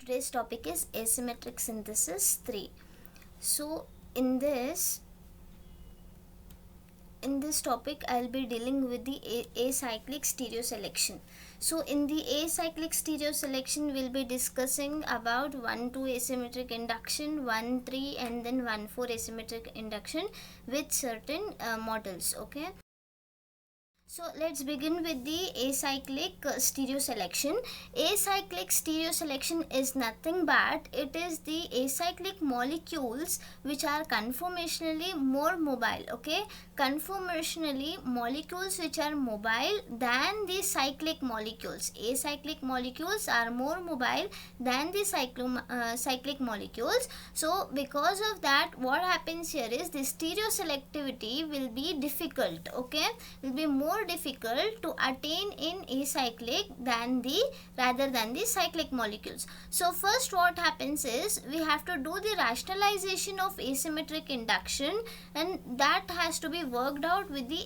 Today's topic is asymmetric synthesis 3. So in this topic I'll be dealing with the acyclic stereoselection. So in the acyclic stereoselection we'll be discussing about 1 2 asymmetric induction, 1 3 and then 1 4 asymmetric induction with certain models. Okay, so let's begin with the acyclic stereoselection. Acyclic stereoselection is nothing but it is the acyclic molecules which are conformationally more mobile. Okay, conformationally molecules which are mobile than the cyclic molecules. Acyclic molecules are more mobile than the cyclic molecules. So because of that, what happens here is the stereoselectivity will be difficult. Okay, will be more difficult to attain in acyclic rather than the cyclic molecules. So first what happens is we have to do the rationalization of asymmetric induction, and that has to be worked out with the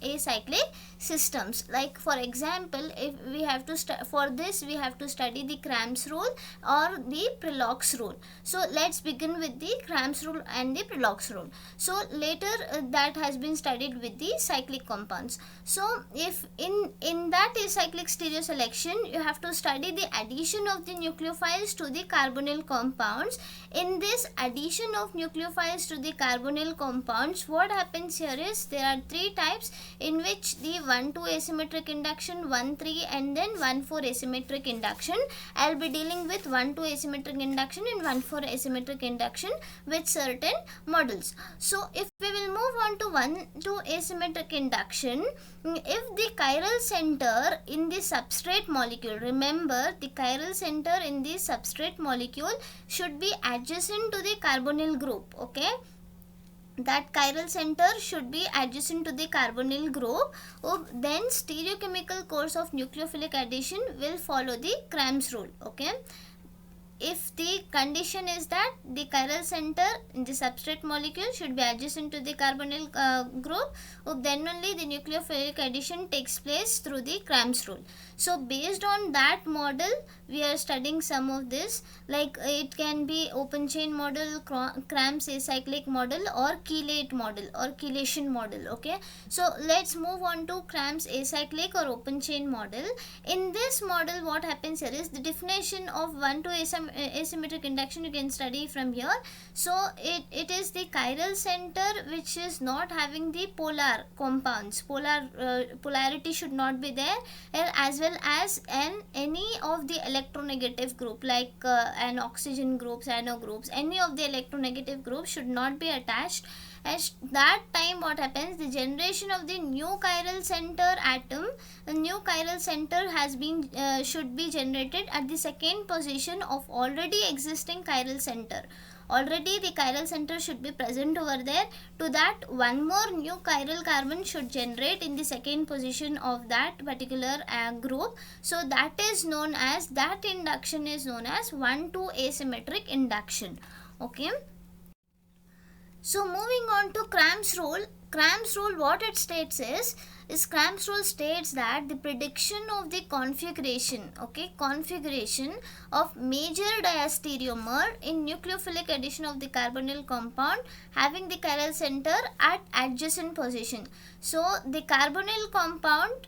acyclic systems. Like for example, if we have to for this we have to study the Cramp's rule or the Prelog's rule. So let's begin with the Cramp's rule and the Prelog's rule. So later that has been studied with the cyclic compounds. So if in that acyclic stereoselection you have to study the addition of the nucleophiles to the carbonyl compounds. In this addition of nucleophiles to the carbonyl compounds, what happens here is there are three types in which the 1 2 asymmetric induction, 1 3 and then 1 4 asymmetric induction. I'll be dealing with 1 2 asymmetric induction and 1 4 asymmetric induction with certain models. So if we will move on to 1 2 asymmetric induction, if the chiral center in the substrate molecule, remember the chiral center in the substrate molecule should be adjacent to the carbonyl group. Okay, that chiral center should be adjacent to the carbonyl group. Then stereochemical course of nucleophilic addition will follow the Cramp's rule. Okay, if the condition is that the chiral center in the substrate molecule should be adjacent to the carbonyl group, then only the nucleophilic addition takes place through the Cramp's rule. So based on that model we are studying some of this, like it can be open chain model, Cramp's acyclic model or chelate model or chelation model. Okay, so let's move on to Cramp's acyclic or open chain model. In this model what happens here is the definition of 1 2 asymmetric induction you can study from here. So it is the chiral center which is not having the polar compounds. Polarity should not be there, as well as any of the electronegative group like an oxygen group, cyano groups, any of the electronegative groups should not be attached. At that time what happens, the generation of the new chiral center atom, the new chiral center has been should be generated at the second position of already existing chiral center. Already the chiral center should be present over there. To that, one more new chiral carbon should generate in the second position of that particular group. So that induction is known as 1 2 asymmetric induction. Okay, so moving on to Cramp's rule. Cramp's rule, what it states is Cramp's rule states that the prediction of the configuration of major diastereomer in nucleophilic addition of the carbonyl compound having the chiral center at adjacent position. So the carbonyl compound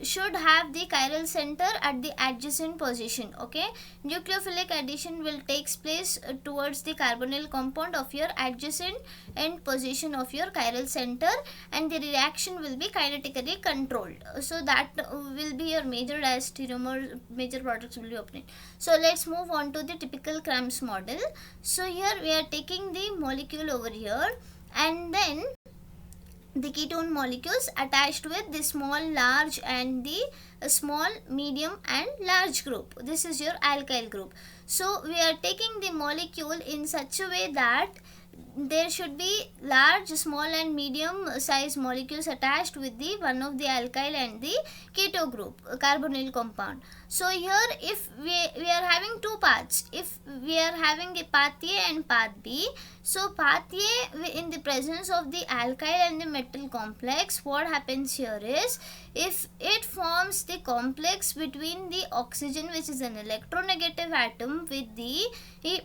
should have the chiral center at the adjacent position. Okay, nucleophilic addition will takes place towards the carbonyl compound of your adjacent end position of your chiral center, and the reaction will be kinetically controlled. So that will be your major diastereomer, major products will be obtained. So let's move on to the typical Cramp's model. So here we are taking the molecule over here, and then the ketone molecules attached with the small, large and the small, medium and large group. This is your alkyl group. So we are taking the molecule in such a way that there should be large, small and medium size molecules attached with the one of the alkyl and the keto group, carbonyl compound. So here if we are having two paths, if we are having the path A and path B, So path A, in the presence of the alkyl and the metal complex, what happens here is, if it forms the complex between the oxygen, which is an electronegative atom, with the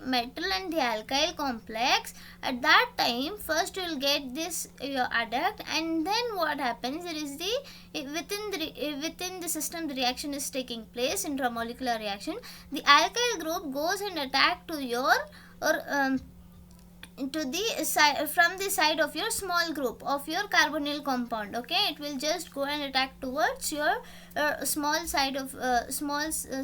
metal and the alkyl complex, at that time first you will get this your adduct, and then what happens, there is the within the system the reaction is taking place, intramolecular reaction. The alkyl group goes and attack to your or to the side, from the side of your small group of your carbonyl compound. Okay, it will just go and attack towards your small side of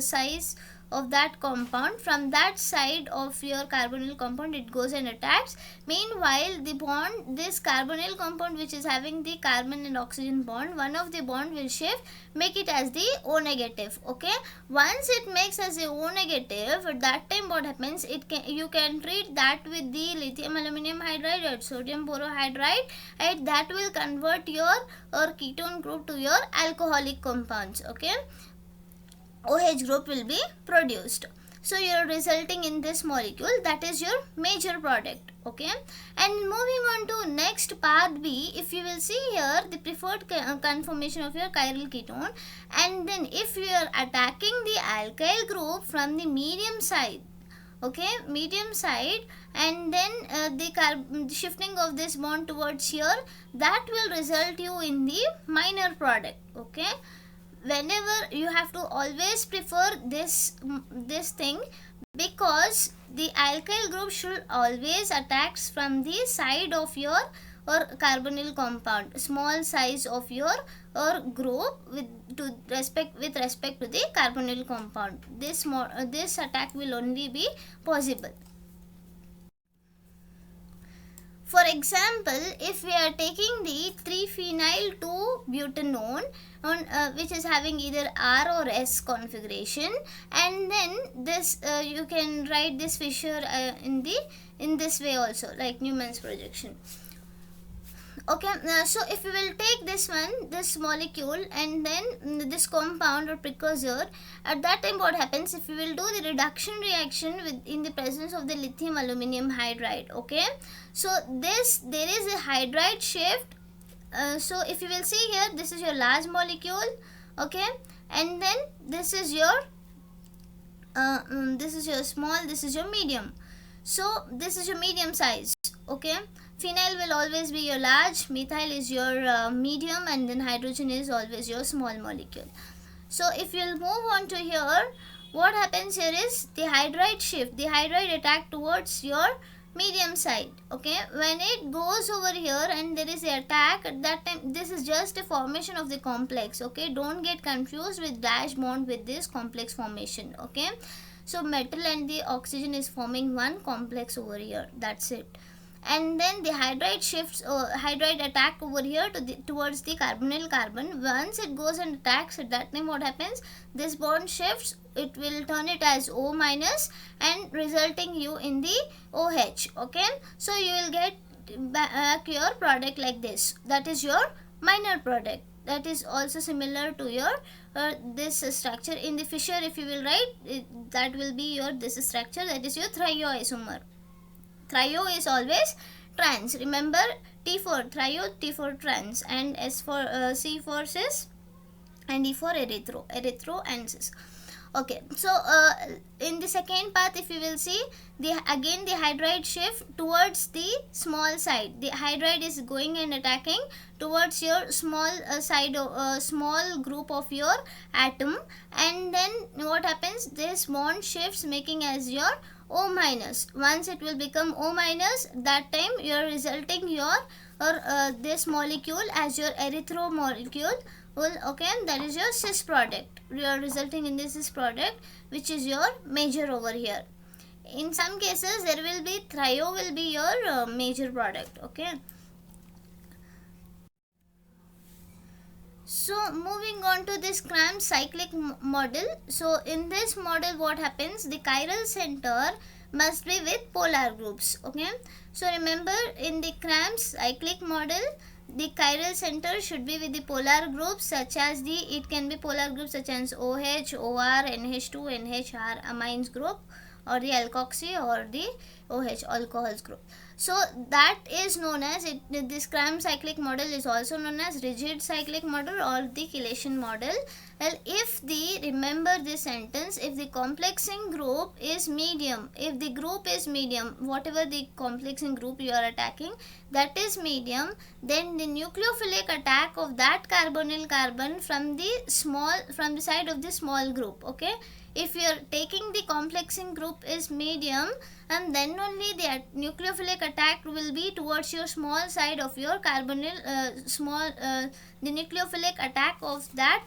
size of that compound. From that side of your carbonyl compound it goes and attacks. Meanwhile, the bond, this carbonyl compound which is having the carbon and oxygen bond, one of the bond will shift, make it as the O negative. Okay, once it makes as a O negative, at that time what happens, you can treat that with the lithium aluminum hydride or sodium borohydride, and that will convert your or ketone group to your alcoholic compounds. Okay, OH group will be produced. So you are resulting in this molecule, that is your major product. Okay, and moving on to next part B, if you will see here the preferred conformation of your chiral ketone, and then if you are attacking the alkyl group from the medium side, okay, medium side, and then the shifting of this bond towards here, that will result you in the minor product. Okay, whenever you have to always prefer this thing, because the alkyl group should always attacks from the side of your or carbonyl compound, small size of your or group with respect to the carbonyl compound. This attack will only be possible. For example, if we are taking the 3-phenyl 2-butanone on which is having either R or S configuration, and then this you can write this fissure in this way also, like Newman's projection. Okay, so if we will take this molecule and then this compound or precursor, at that time what happens, if we will do the reduction reaction in the presence of the lithium aluminum hydride. Okay, so there is a hydride shift. So if you will see here, this is your large molecule. Okay, and then this is your small, this is your medium. So this is your medium size. Okay, phenyl will always be your large, methyl is your medium, and then hydrogen is always your small molecule. So if you'll move on to here, what happens here is the hydride shift, the hydride attack towards your medium side. Okay, when it goes over here and there is a attack, at that time this is just a formation of the complex. Okay, don't get confused with dash bond with this complex formation. Okay, so metal and the oxygen is forming one complex over here, that's it. And then the hydride shifts hydride attack over here towards the carbonyl carbon. Once it goes and attacks, at that time what happens, this bond shifts, it will turn it as O minus and resulting you in the OH. Okay, so you will get back your product like this, that is your minor product. That is also similar to your this structure in the fissure. If you will write that will be your this structure, that is your thioisomer. Thio is always trans. Remember, T for thio, T for trans, and S for C for cis, and E for erythro and cis. Okay, so in the second path, if you will see, again the hydride shift towards the small side. The hydride is going and attacking towards your small side of small group of your atom, and then what happens, this bond shifts making as your O minus. Once it will become O minus, that time you are resulting your or this molecule as your erythro molecule. Well, okay, that is your cis product. You are resulting in this cis product, which is your major over here. In some cases, there will be thio will be your major product. Okay. So moving on to this Cramp cyclic model. So in this model, what happens? The chiral center must be with polar groups. Okay. So remember, in the Cramp cyclic model, the chiral center should be with the polar groups such as it can be polar groups such as OH, OR, NH2, NHR amines group. or the alkoxy or the OH alcohols group. So that is known as this Kram cyclic model is also known as rigid cyclic model or the chelation model. Well, if the, remember this sentence, if the complexing group is medium, if the group is medium, whatever the complexing group you are attacking, that is medium, then the nucleophilic attack of that carbonyl carbon from the side of the small group. Okay, if you are taking the complexing group is medium, and then only the nucleophilic attack will be towards your small side of your carbonyl the nucleophilic attack of that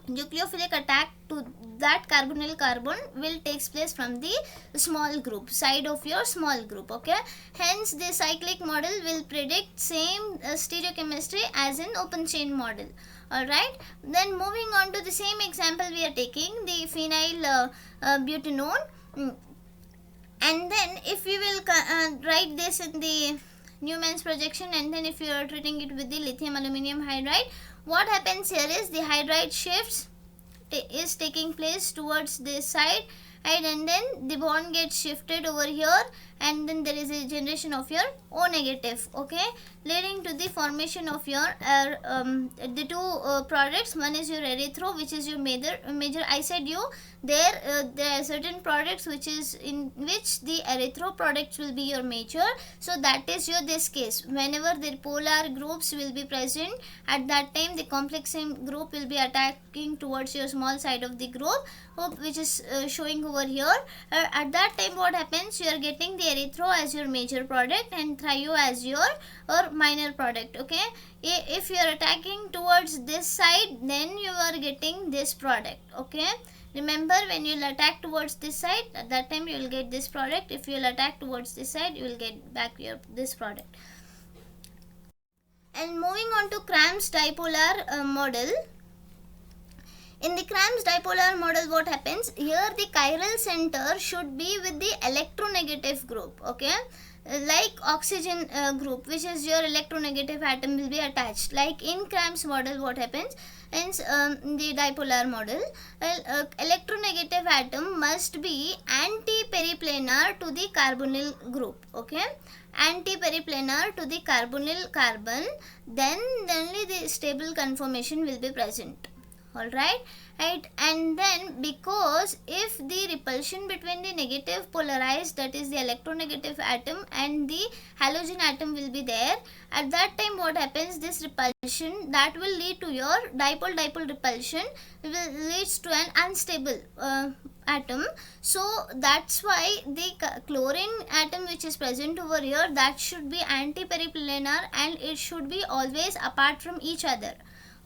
nucleophilic attack to that carbonyl carbon will takes place from the small group side of your small group. Okay, hence the cyclic model will predict same stereochemistry as in open chain model. Alright, then moving on to the same example, we are taking the phenyl butanone. And then if we will write this in the Newman's projection, and then if you are treating it with the lithium aluminum hydride, what happens here is the hydride shifts is taking place towards this side, and then the bond gets shifted over here, and then there is a generation of your O negative. Okay, leading to the formation of your the two products. One is your erythro, which is your major. I said you there are certain products which is in which the erythro products will be your major. So that is your this case. Whenever the polar groups will be present, at that time the complexing group will be attacking towards your small side of the group, which is showing over here. At that time what happens, you are getting the erythro as your major product and thrio as your or minor product. Okay, if you are attacking towards this side, then you are getting this product. Okay, remember, when you will attack towards this side, at that time you will get this product. If you will attack towards this side, you will get back your this product. And moving on to Kram's dipolar model. In the Kram's dipolar model, what happens here, the chiral center should be with the electronegative group. Okay, like oxygen group, which is your electronegative atom will be attached. Like in Kram's model, what happens in the dipolar model, electronegative atom must be anti-periplanar to the carbonyl group. Okay, anti-periplanar to the carbonyl carbon, then only the stable conformation will be present. Alright, and then because if the repulsion between the negative polarized, that is the electronegative atom, and the halogen atom will be there, at that time what happens, this repulsion that will lead to your dipole repulsion will leads to an unstable atom. So that's why the chlorine atom which is present over here, that should be anti-periplanar and it should be always apart from each other.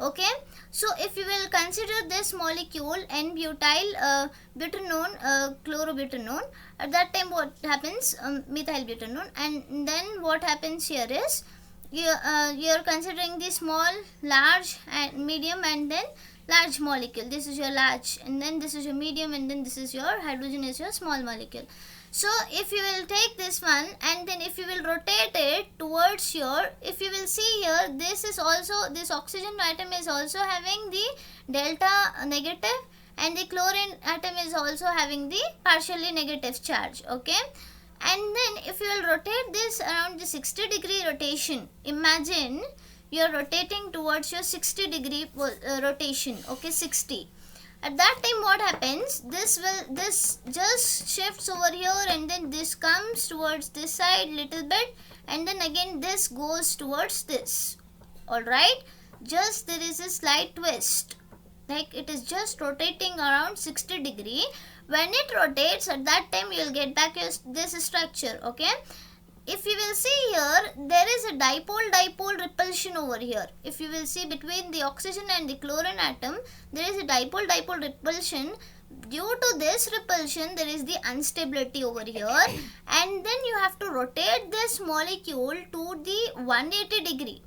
Okay, so if you will consider this molecule N-butyl butanone, chlorobutanone, at that time what happens, methyl butanone, and then what happens here is you are considering the small, large and medium, and then large molecule. This is your large, and then this is your medium, and then this is your hydrogen is your small molecule. So if you will take this one, and then if you will rotate it towards your, if you will see here, this is also, this oxygen atom is also having the delta negative, and the chlorine atom is also having the partially negative charge. Okay, and then if you will rotate this around the 60-degree rotation, imagine you are rotating towards your 60-degree rotation. Okay, 60. At that time what happens, this just shifts over here, and then this comes towards this side little bit, and then again this goes towards this. Alright, just there is a slight twist, like it is just rotating around 60-degree. When it rotates, at that time you will get back your this structure. Okay, if you will see here, there is a dipole repulsion over here. If you will see between the oxygen and the chlorine atom, there is a dipole repulsion. Due to this repulsion, there is the instability over here, and then you have to rotate this molecule to the 180-degree.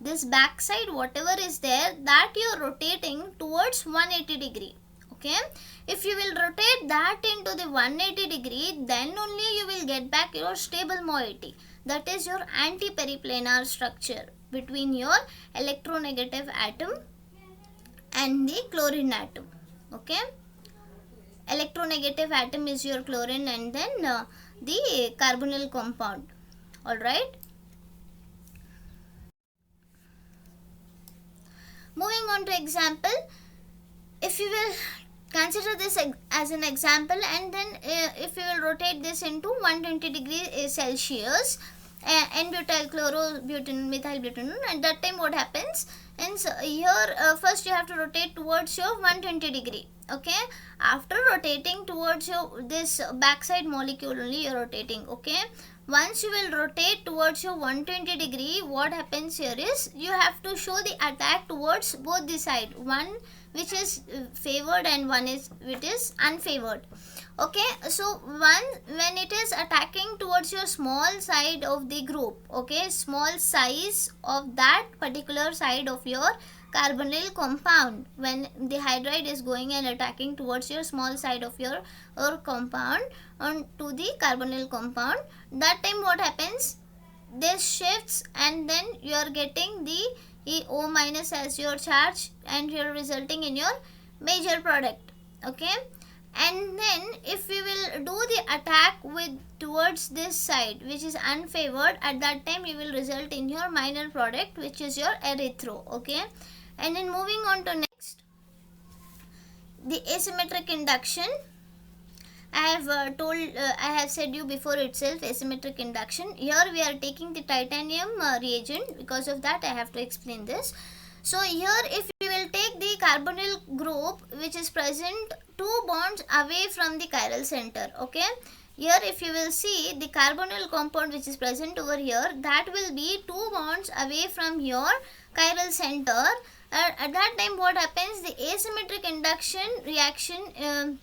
This backside, whatever is there, that you are rotating towards 180-degree. Okay, if you will rotate that into the 180-degree, then only you will get back your stable moiety, that is your anti-periplanar structure between your electronegative atom and the chlorine atom. Okay, electronegative atom is your chlorine, and then the carbonyl compound. All right. Moving on to example, if you will consider this as an example, and then if you will rotate this into 120 degrees Celsius, n-butyl chlorobutanol methyl butanol, at that time what happens? And so here first you have to rotate towards your 120 degree. Okay, after rotating towards your this backside molecule only you're rotating. Okay, once you will rotate towards your 120 degree, what happens here is you have to show the attack towards both the side, one which is favored and one is which is unfavored. Okay, so when it is attacking towards your small side of the group, okay, small size of that particular side of your carbonyl compound, when the hydride is going and attacking towards your small side of your compound onto the carbonyl compound, that time what happens? This shifts, and then you are getting the O minus as your charge, and you are resulting in your major product. Okay, and then if we will do the attack with towards this side which is unfavored, at that time you will result in your minor product which is your erythro. Okay, and then moving on to next, the asymmetric induction. I have said you before itself, asymmetric induction. Here we are taking the titanium reagent. Because of that I have to explain this. So here if you will take the carbonyl group which is present 2 bonds away from the chiral center. Okay, here if you will see the carbonyl compound which is present over here, that will be 2 bonds away from your chiral center. At that time what happens? The asymmetric induction reaction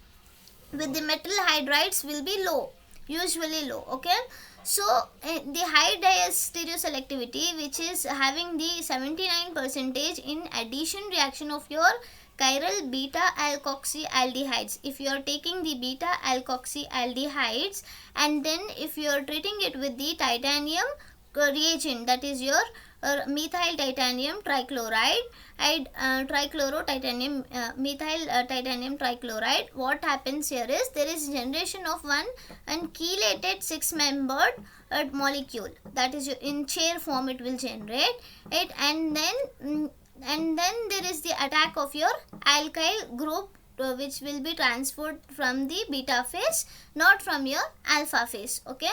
with the metal hydrides will be low, usually low. Okay, so the high stereoselectivity which is having the 79% in addition reaction of your chiral beta alkoxyaldehydes. If you are taking the beta alkoxyaldehydes and then if you are treating it with the titanium reagent, that is your methyl titanium trichloride, trichloro titanium methyl titanium trichloride, what happens here is there is generation of one chelated 6-membered molecule, that is in chair form it will generate it, and then there is the attack of your alkyl group which will be transferred from the beta phase, not from your alpha phase. Okay,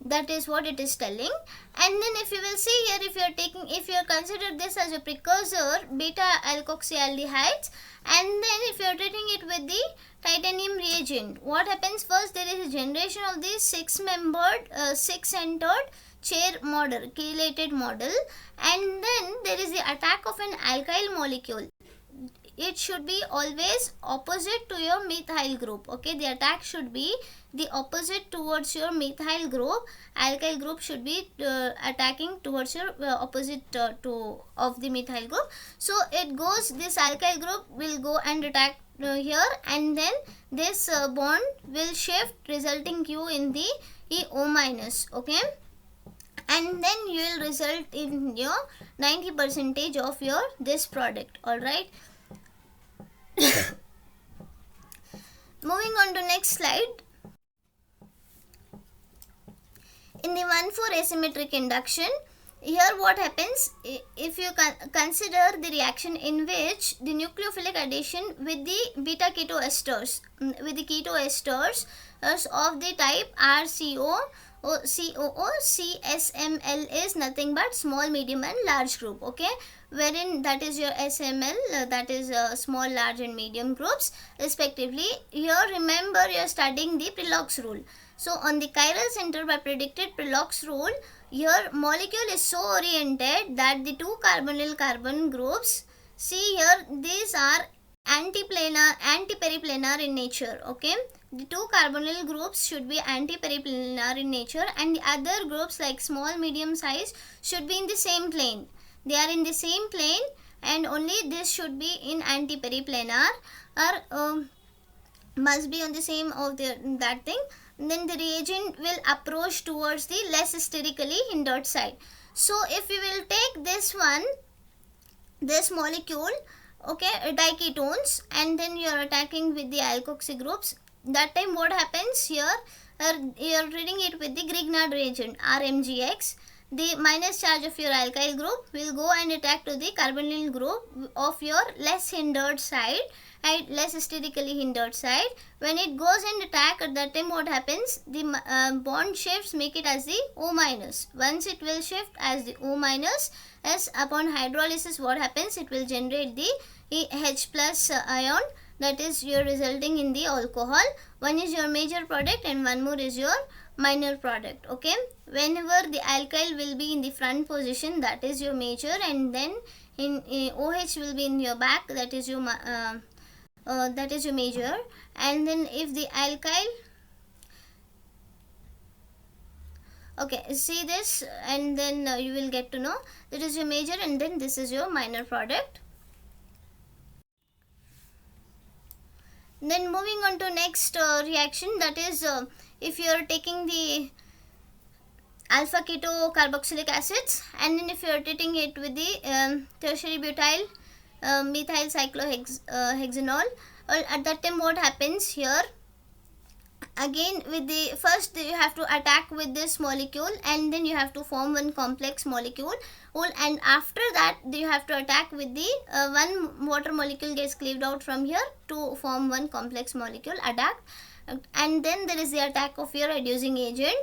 that is what it is telling. And then if you will see here, if you consider this as a precursor beta alkoxyaldehydes, and then if you are treating it with the titanium reagent, what happens? First there is a generation of this 6-membered 6-centered chair model, chelated model, and then there is the attack of an alkyl molecule. It should be always opposite to your methyl group. Okay, the attack should be the opposite towards your methyl group. Alkyl group should be attacking towards your opposite of the methyl group. So it goes, this alkyl group will go and attack here, and then this bond will shift, resulting you in the O minus. Okay, and then you will result in your 90% of your this product. All right. Moving on to next slide. In the 1,4 asymmetric induction, here what happens? If you consider the reaction in which the nucleophilic addition with the beta ketoesters, with the ketoesters of the type RCO, COO, CSML is nothing but small, medium and large group. Okay, wherein that is your SML, that is small, large and medium groups respectively. Here remember you are studying the Prelog's rule. So on the chiral center by predicted Prelog's rule, your molecule is so oriented that the 2 carbonyl carbon groups, see here, these are antiperiplanar in nature. Okay, the 2 carbonyl groups should be antiperiplanar in nature, and the other groups like small, medium size should be in the same plane. They are in the same plane, and only this should be in antiperiplanar, or must be on the same of that thing. Then the reagent will approach towards the less sterically hindered side. So if we will take this one, this molecule, okay, diketones, and then you are attacking with the alkoxy groups, that time what happens here, you are treating it with the Grignard reagent RMGX. The minus charge of your alkyl group will go and attack to the carbonyl group of your less hindered side and less aesthetically hindered side. When it goes and attack, at that time what happens, the bond shifts, make it as the O minus. Once it will shift as the O minus, as upon hydrolysis what happens, it will generate the H plus ion, that is you're resulting in the alcohol. One is your major product and one more is your minor product. Okay, whenever the alkyl will be in the front position, that is your major, and then in OH will be in your back, that is your major. And then if the alkyl, okay, see this, and then you will get to know that is your major and then this is your minor product. Then moving on to next reaction, that is if you are taking the alpha keto carboxylic acids and then if you are treating it with the tertiary butyl methyl cyclohexanol, at that time what happens here, again with the first you have to attack with this molecule and then you have to form one complex molecule, and after that you have to attack with the one water molecule gets cleaved out from here to form one complex molecule, adapt, and then there is the attack of your reducing agent.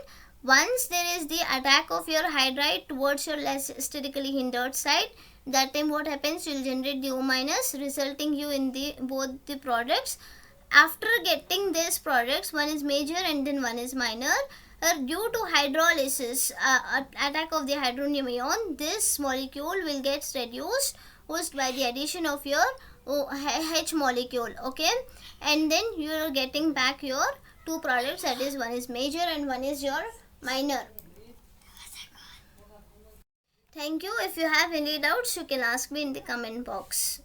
Once there is the attack of your hydride towards your less aesthetically hindered side, that time what happens, you will generate the O minus, resulting you in the both the products. After getting these products, one is major and then one is minor, due to hydrolysis, attack of the hydronium ion, this molecule will get reduced by the addition of your H molecule. Okay, and then you are getting back your two products, that is one is major and one is your minor. Thank you. If you have any doubts, you can ask me in the comment box.